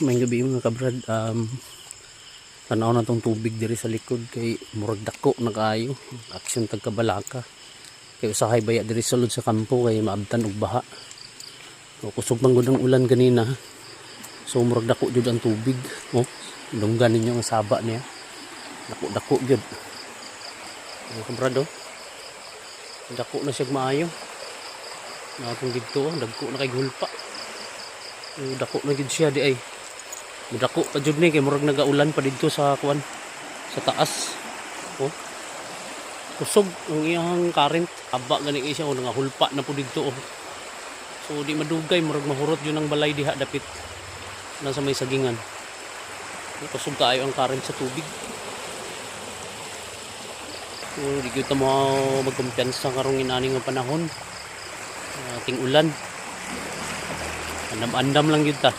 May gabi mga kabrad, tanaw na tong tubig diri sa likod kay murag dako na kaayo aksyon tagkabalaka kay usahay baya diri sulod sa kampo kay maabtan og baha. So, kusog man gud ang ulan ganina, so murag dako jud ang tubig. Oh, dunggan ninyo ang saba niya, dako jud mga kabrad. Oh, dako na siya maayo na akong dito. Dagko na kay gulpa, dako na gid siya di ay. Mudako pa jud ni kay murag nagaulan pa dito sa kuan sa taas. Oh, kusog ang iyang current, aba gani siya. Oh, nangahulpa na po dito. Oh, so di madugay, murag mahurot yun ang balay diha dapit na sa may sagingan. Kusog kaayo ang current sa tubig. So di kita mo magkumpiyansa karong inani nga panahon, ating ulan. Andam-andam lang yun ta.